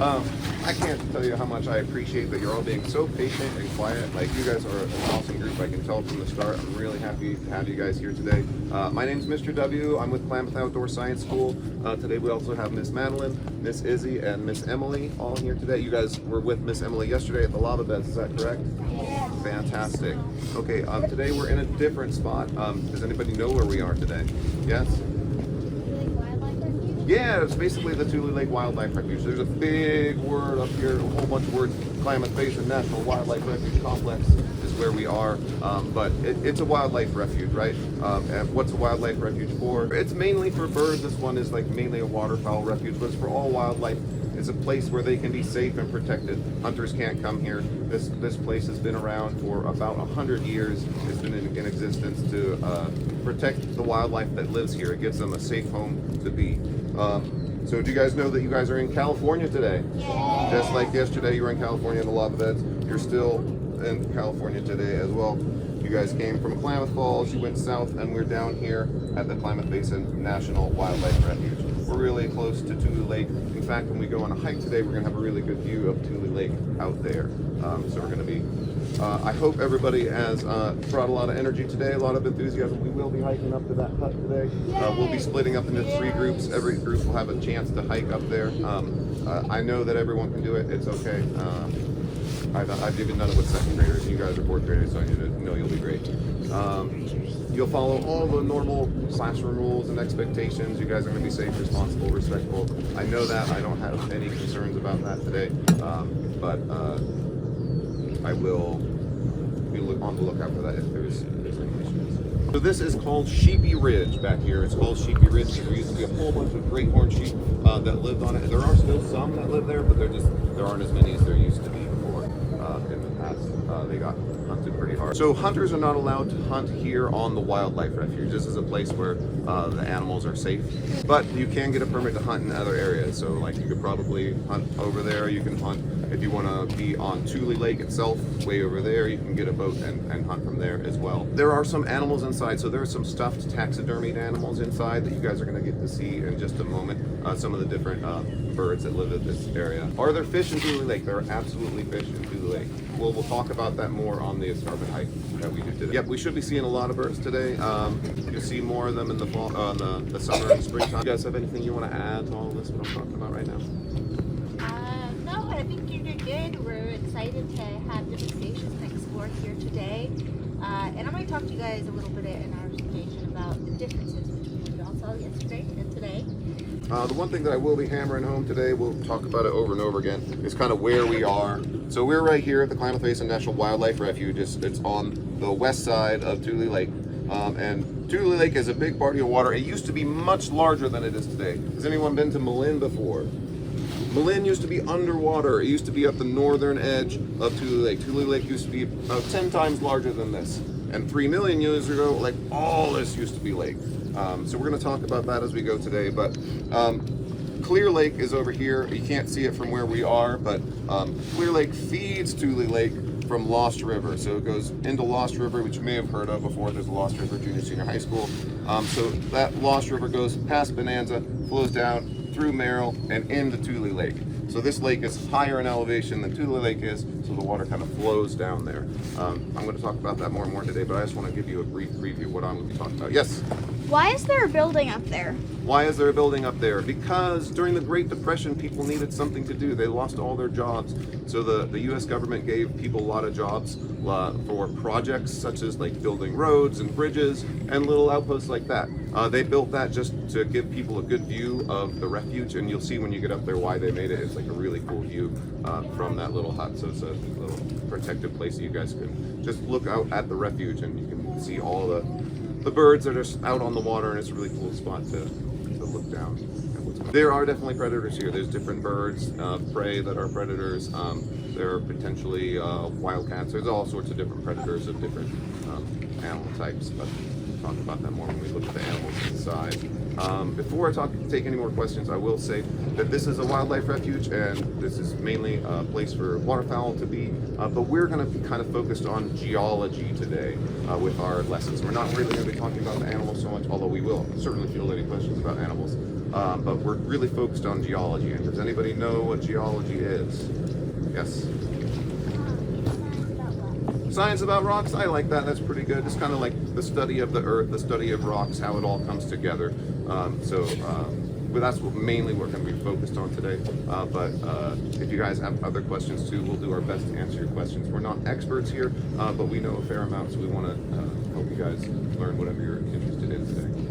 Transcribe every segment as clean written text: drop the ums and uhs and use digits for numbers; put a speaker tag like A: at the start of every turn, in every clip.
A: I can't tell you how much I appreciate that you're all being so patient and quiet. Like, you guys are an awesome group. I can tell from the start. I'm really happy to have you guys here today. My name's Mr. W. I'm with Klamath Outdoor Science School. Today we also have Miss Madeline, Miss Izzy, and Miss Emily all here today. You guys were with Miss Emily yesterday at the lava beds, is that correct?
B: Yeah.
A: Fantastic. Okay, today we're in a different spot. Does anybody know where we are today? Yes? Yeah, it's basically the Tulelake Wildlife Refuge. There's a big word up here, a whole bunch of words. Klamath Basin National Wildlife Refuge Complex is where we are, but it's a wildlife refuge, right? And what's a wildlife refuge for? It's mainly for birds. This one is like mainly a waterfowl refuge, but it's for all wildlife. It's a place where they can be safe and protected. Hunters can't come here. This place has been around for about 100 years. It's been in existence to protect the wildlife that lives here. It gives them a safe home to be. So do you guys know that you guys are in California today?
B: Yeah.
A: Just like yesterday you were in California in the lava beds, you're still in California today as well. You guys came from Klamath Falls, you went south, and we're down here at the Klamath Basin National Wildlife Refuge. We're really close to Tulelake. In fact, when we go on a hike today, we're going to have a really good view of Tulelake out there. So we're going to be, I hope everybody has brought a lot of energy today, a lot of enthusiasm. We will be hiking up to that hut today. We'll be splitting up into 3 groups. Every group will have a chance to hike up there. I know that everyone can do it. It's okay. I've even done it with 2nd graders, and you guys are 4th graders, so I know you'll be great. You'll follow all the normal classroom rules and expectations. You guys are going to be safe, responsible, respectful. I know that. I don't have any concerns about that today, but I will be on the lookout for that if there's any issues. So this is called Sheepy Ridge back here. It's called Sheepy Ridge because there used to be a whole bunch of great horned sheep that lived on it. There are still some that live there, but there aren't as many as there used to be before in the past. They got hunted pretty hard. So hunters are not allowed to hunt here on the wildlife refuge. This is a place where the animals are safe, but you can get a permit to hunt in other areas. So like you could probably hunt over there. You can hunt if you want to be on Tulelake itself, way over there. You can get a boat and hunt from there as well. There are some animals inside. So there are some stuffed taxidermied animals inside that you guys are going to get to see in just a moment. Some of the different birds that live in this area. Are there fish in Tulelake? There are absolutely fish in Tulelake. We'll talk about that more on the escarpment hike that we do today. Yep, we should be seeing a lot of birds today. You'll see more of them in the fall, the summer and springtime. You guys have anything you want to add to all this, what I'm talking about right now?
B: No, I think you did good. We're excited to have different stations to explore here today. And I'm going to talk to you guys a little bit in our presentation about the differences between what y'all saw yesterday and today.
A: The one thing that I will be hammering home today, we'll talk about it over and over again, is kind of where we are. So we're right here at the Klamath Basin National Wildlife Refuge. It's on the west side of Tulelake. And Tulelake is a big body of water. It used to be much larger than it is today. Has anyone been to Malin before? Malin used to be underwater. It used to be at the northern edge of Tulelake. Tulelake used to be about 10 times larger than this. And 3 million years ago, like all this used to be lake. So we're going to talk about that as we go today. But Clear Lake is over here. You can't see it from where we are, but Clear Lake feeds Tulelake from Lost River. So it goes into Lost River, which you may have heard of before. There's a Lost River Junior Senior High School. So that Lost River goes past Bonanza, flows down through Merrill, and into Tulelake. So this lake is higher in elevation than Tulelake is, so the water kind of flows down there. I'm going to talk about that more and more today, but I just want to give you a brief preview of what I'm going to be talking about. Yes?
C: Why is there a building up there?
A: Why is there a building up there? Because during the Great Depression, people needed something to do. They lost all their jobs. So the U.S. government gave people a lot of jobs for projects such as like building roads and bridges and little outposts like that. They built that just to give people a good view of the refuge, and you'll see when you get up there why they made it. It's like a really cool view from that little hut. So it's a little protected place that you guys can just look out at the refuge and you can see all the birds that are just out on the water, and it's a really cool spot to look down at what's going on. There are definitely predators here. There's different birds, prey that are predators. There are potentially wildcats. There's all sorts of different predators of different animal types, but we'll talk about that more when we look at the animals inside. Before I take any more questions, I will say that this is a wildlife refuge and this is mainly a place for waterfowl to be, but we're going to be kind of focused on geology today with our lessons. We're not really going to be talking about the animals so much, although we will certainly field any questions about animals, but we're really focused on geology. And does anybody know what geology is? Yes? Science about rocks, I like that. That's pretty good. It's kind of like the study of the earth, the study of rocks, how it all comes together. But that's mainly what we're going to be focused on today. But if you guys have other questions too, we'll do our best to answer your questions. We're not experts here, but we know a fair amount, so we want to help you guys learn whatever you're interested in today.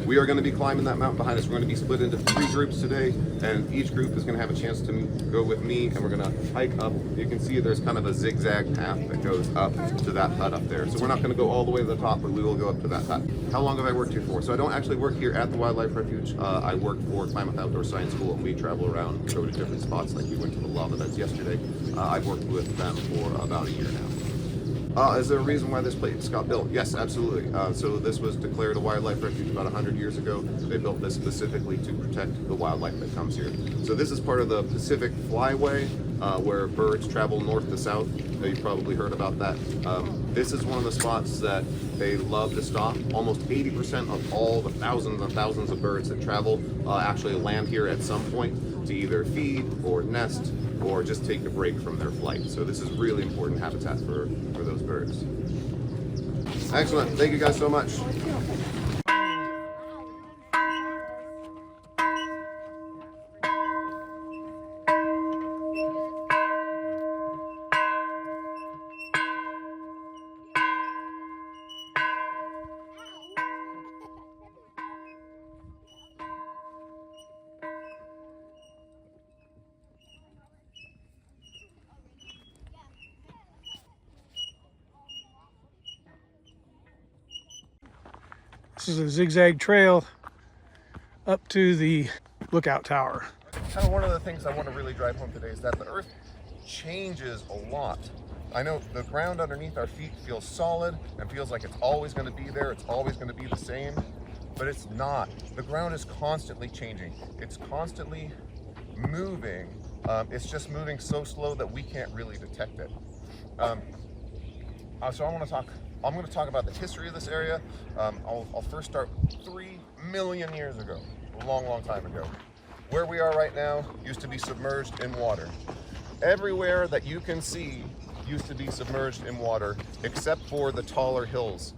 A: We are going to be climbing that mountain behind us. We're going to be split into 3 groups today, and each group is going to have a chance to go with me, and we're going to hike up. You can see there's kind of a zigzag path that goes up to that hut up there. So we're not going to go all the way to the top, but we will go up to that hut. How long have I worked here for? So I don't actually work here at the Wildlife Refuge. I work for Klamath Outdoor Science School, and we travel around and go to different spots. Like we went to the lava beds yesterday. I've worked with them for about a year now. Is there a reason why this place got built? Yes, absolutely. So this was declared a wildlife refuge about 100 years ago. They built this specifically to protect the wildlife that comes here. So this is part of the Pacific Flyway, where birds travel north to south. You've probably heard about that. This is one of the spots that they love to stop. Almost 80% of all the thousands and thousands of birds that travel actually land here at some point to either feed or nest or just take a break from their flight. So this is really important habitat for those birds. Excellent. Thank you guys so much.
D: This is a zigzag trail up to the lookout tower.
A: Kind of one of the things I want to really drive home today is that the earth changes a lot. I know the ground underneath our feet feels solid and feels like it's always going to be there, it's always going to be the same, but it's not. The ground is constantly changing. It's constantly moving. It's just moving so slow that we can't really detect it. So I'm going to talk about the history of this area. I'll first start 3 million years ago, a long time ago. Where we are right now used to be submerged in water. Everywhere that you can see used to be submerged in water, except for the taller hills.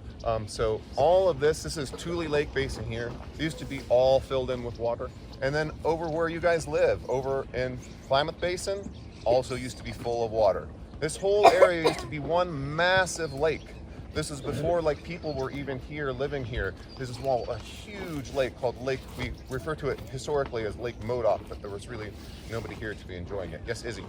A: So all of this is Tulelake Basin here. It used to be all filled in with water. And then over where you guys live, over in Klamath Basin, also used to be full of water. This whole area used to be one massive lake. This is before like people were even here, living here. This is a huge lake called Lake, we refer to it historically as Lake Modoc, but there was really nobody here to be enjoying it. Yes, Izzy?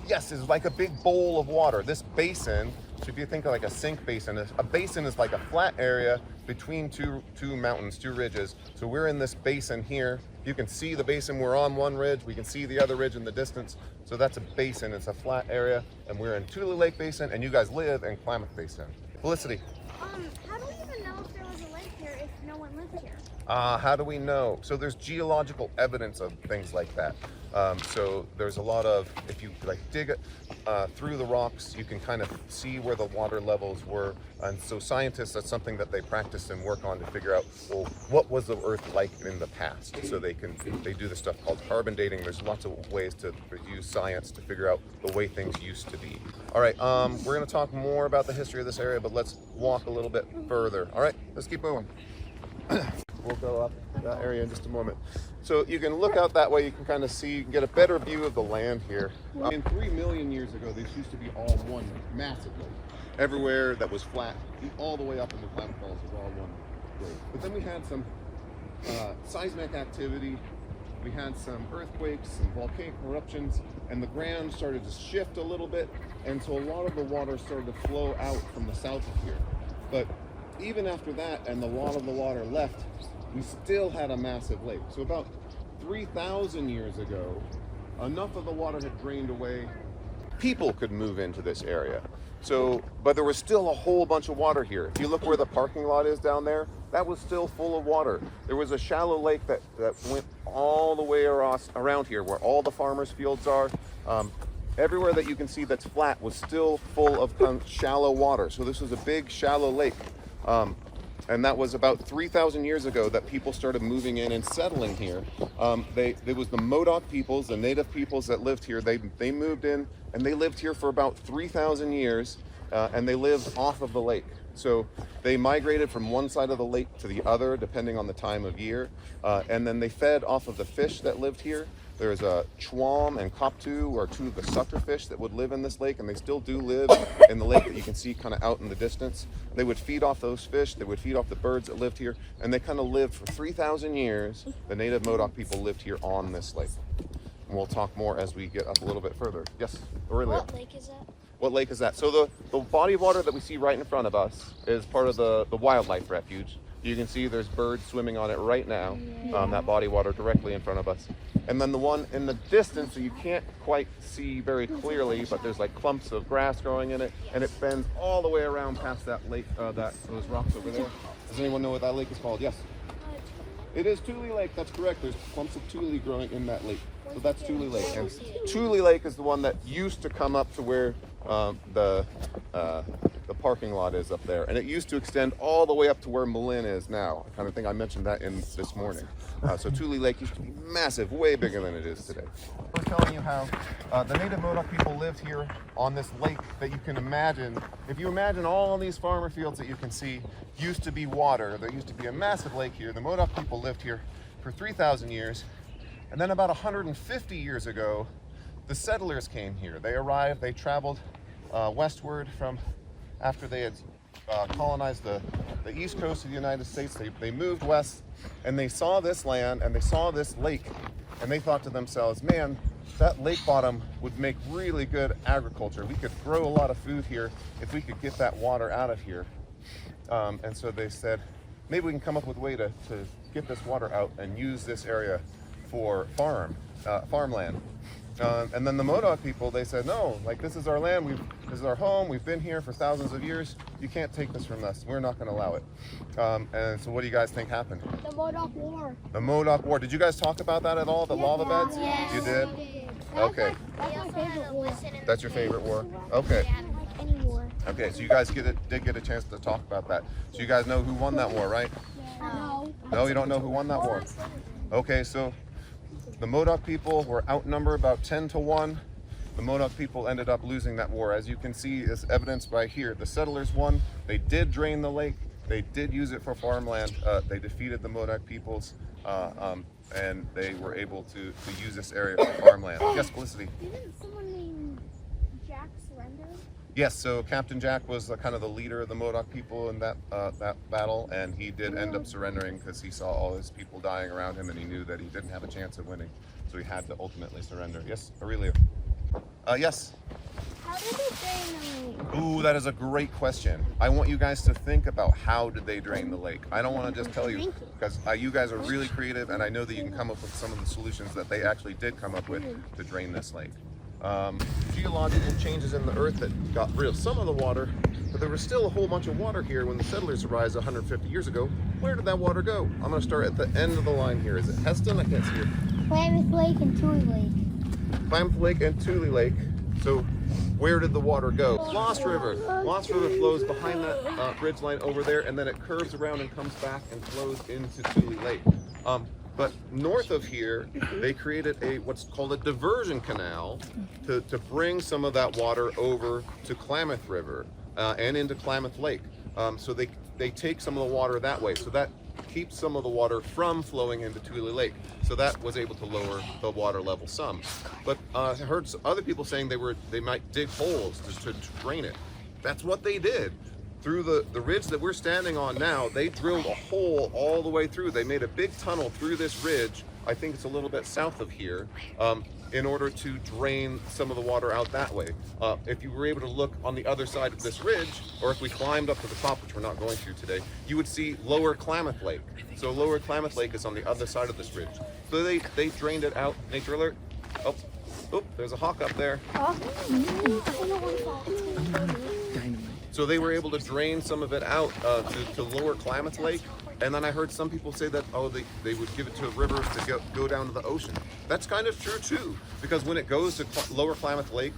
A: Yes, it's like a big bowl of water. This basin, so if you think of like a sink basin, a basin is like a flat area between two mountains, 2 ridges. So we're in this basin here. You can see the basin. We're on one ridge. We can see the other ridge in the distance. So that's a basin. It's a flat area. And we're in Tulelake Basin, and you guys live in Klamath Basin. Felicity.
C: How do we even know if there was a lake here if no one lived here?
A: How do we know? So there's geological evidence of things like that. So there's a lot of, if you like dig it through the rocks, you can kind of see where the water levels were. And so scientists, that's something that they practice and work on to figure out, well, what was the earth like in the past? So they do this stuff called carbon dating. There's lots of ways to use science to figure out the way things used to be. All right, we're gonna talk more about the history of this area, but let's walk a little bit further. All right, let's keep moving. We'll go up that area in just a moment. So you can look out that way, you can kind of see, you can get a better view of the land here. In 3 million years ago, this used to be all one massive lake. Everywhere that was flat, all the way up in the Klamath Falls was all one lake. But then we had some seismic activity, we had some earthquakes and volcanic eruptions, and the ground started to shift a little bit, and so a lot of the water started to flow out from the south of here. But even after that, and a lot of the water left, we still had a massive lake. So about 3,000 years ago, enough of the water had drained away people could move into this area. So, but there was still a whole bunch of water here. If you look where the parking lot is down there, that was still full of water. There was a shallow lake that went all the way around here where all the farmers' fields are. Everywhere that you can see that's flat was still full of shallow water. So this was a big shallow lake. And that was about 3,000 years ago that people started moving in and settling here. It was the Modoc peoples, the native peoples that lived here. They moved in and they lived here for about 3,000 years, and they lived off of the lake. So they migrated from one side of the lake to the other, depending on the time of year. And then they fed off of the fish that lived here. There's a chwam and koptu, or two of the sucker fish that would live in this lake, and they still do live in the lake that you can see kind of out in the distance. They would feed off those fish, they would feed off the birds that lived here, and they kind of lived for 3,000 years. The native Modoc people lived here on this lake. And we'll talk more as we get up a little bit further. Yes, Aurelia?
C: What lake is that?
A: What lake is that? So the body of water that we see right in front of us is part of the wildlife refuge. You can see there's birds swimming on it right now, that body of water directly in front of us. And then the one in the distance, so you can't quite see very clearly, but there's like clumps of grass growing in it, and it bends all the way around past that lake, those rocks over there. Does anyone know what that lake is called? Yes. It is Tulelake, that's correct. There's clumps of tule growing in that lake. So that's Tulelake. And Tulelake is the one that used to come up to where the parking lot is up there. And it used to extend all the way up to where Malin is now. I kind of think I mentioned that in this morning. So Tulelake used to be massive, way bigger than it is today. I was telling you how the native Modoc people lived here on this lake that you can imagine. If you imagine all these farmer fields that you can see used to be water, there used to be a massive lake here. The Modoc people lived here for 3,000 years. And then about 150 years ago, the settlers came here. They arrived, they traveled westward from after they had colonized the east coast of the United States. They moved west and they saw this land and they saw this lake, and they thought to themselves, man, that lake bottom would make really good agriculture. We could grow a lot of food here if we could get that water out of here. And so they said, maybe we can come up with a way to get this water out and use this area for farmland. And then the Modoc people, they said, no, like this is our land, this is our home, we've been here for thousands of years, you can't take this from us, we're not going to allow it. And so what do you guys think happened?
C: The Modoc War.
A: The Modoc War. Did you guys talk about that at all, the lava beds?
C: Yes.
A: You did? Okay.
C: That's my favorite war.
A: That's your favorite war? Okay.
C: I don't like any war.
A: Okay, so you guys did get a chance to talk about that. So you guys know who won that war, right?
C: No.
A: No, you don't know who won that war? Okay, so the Modoc people were outnumbered about 10-1. The Modoc people ended up losing that war. As you can see, is evidenced by here. The settlers won. They did drain the lake. They did use it for farmland. They defeated the Modoc peoples, and they were able to use this area for farmland. Yes, Felicity?
C: Didn't someone named Jack surrender?
A: Yes, so Captain Jack was kind of the leader of the Modoc people in that battle, and he did end up surrendering because he saw all his people dying around him, and he knew that he didn't have a chance of winning, so he had to ultimately surrender. Yes, Aurelia? Yes?
C: How did they drain the lake?
A: Ooh, that is a great question. I want you guys to think about how did they drain the lake. I don't want to just tell you, because you guys are really creative, and I know that you can come up with some of the solutions that they actually did come up with to drain this lake. Geological changes in the earth that got rid of some of the water, but there was still a whole bunch of water here when the settlers arrived 150 years ago. Where did that water go? I'm going to start at the end of the line here. Is it Heston? I can't see it.
C: Klamath Lake and Tulelake.
A: Klamath Lake and Tulelake. So where did the water go? Lost River. Lost River flows behind that ridge line over there, and then it curves around and comes back and flows into Tulelake. But north of here, they created what's called a diversion canal to bring some of that water over to Klamath River and into Klamath Lake. So they take some of the water that way. So that keeps some of the water from flowing into Tulelake. So that was able to lower the water level some. But I heard other people saying they might dig holes to drain it. That's what they did. Through the ridge that we're standing on now, they drilled a hole all the way through. They made a big tunnel through this ridge, I think it's a little bit south of here, in order to drain some of the water out that way. If you were able to look on the other side of this ridge, or if we climbed up to the top, which we're not going to today, you would see Lower Klamath Lake. So Lower Klamath Lake is on the other side of this ridge. So they drained it out. Nature alert. Oh, Oh, there's a hawk up there.
E: Dynamite.
A: So they were able to drain some of it out to lower Klamath Lake. And then I heard some people say that, oh, they would give it to a river to go down to the ocean. That's kind of true too, because when it goes to lower Klamath Lake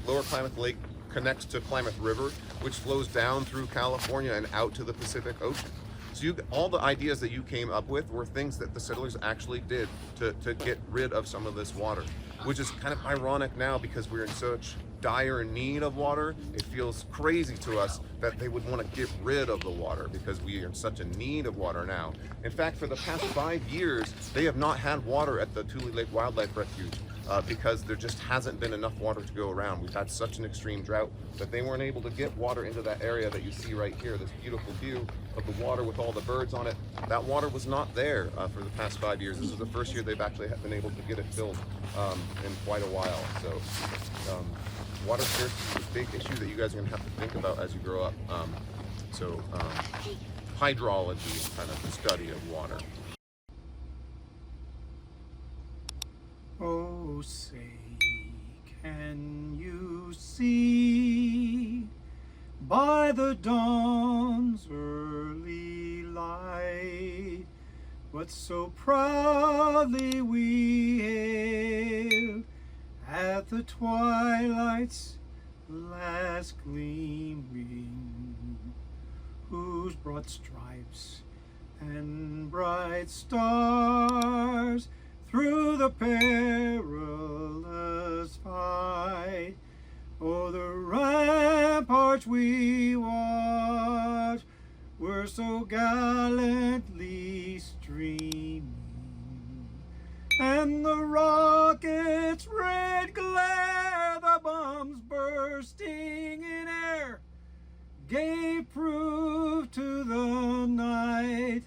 A: connects to Klamath River, which flows down through California and out to the Pacific Ocean. So all the ideas that you came up with were things that the settlers actually did to get rid of some of this water, which is kind of ironic now because we're in such dire need of water. It feels crazy to us that they would want to get rid of the water because we are in such a need of water now. In fact, for the past 5 years, they have not had water at the Tulelake Wildlife Refuge because there just hasn't been enough water to go around. We've had such an extreme drought that they weren't able to get water into that area that you see right here, this beautiful view of the water with all the birds on it. That water was not there for the past 5 years. This is the first year they've actually been able to get it filled in quite a while. So water scarcity is a big issue that you guys are going to have to think about as you grow up. Hydrology is kind of the study of water.
D: Oh, say, can you see by the dawn's early light what so proudly we hailed at the twilight's last gleaming, whose broad stripes and bright stars through the perilous fight, oh, the ramparts we watched were so gallantly streaming, and the rocket's red glare, the bombs bursting in air, gave proof to the night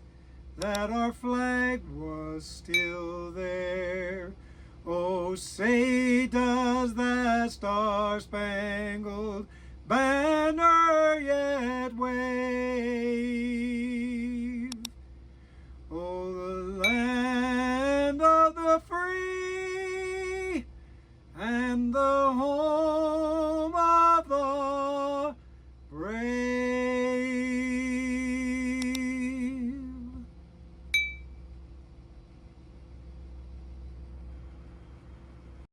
D: that our flag was still there. Oh, say does that star-spangled banner yet wave? Oh, the land of the free and the home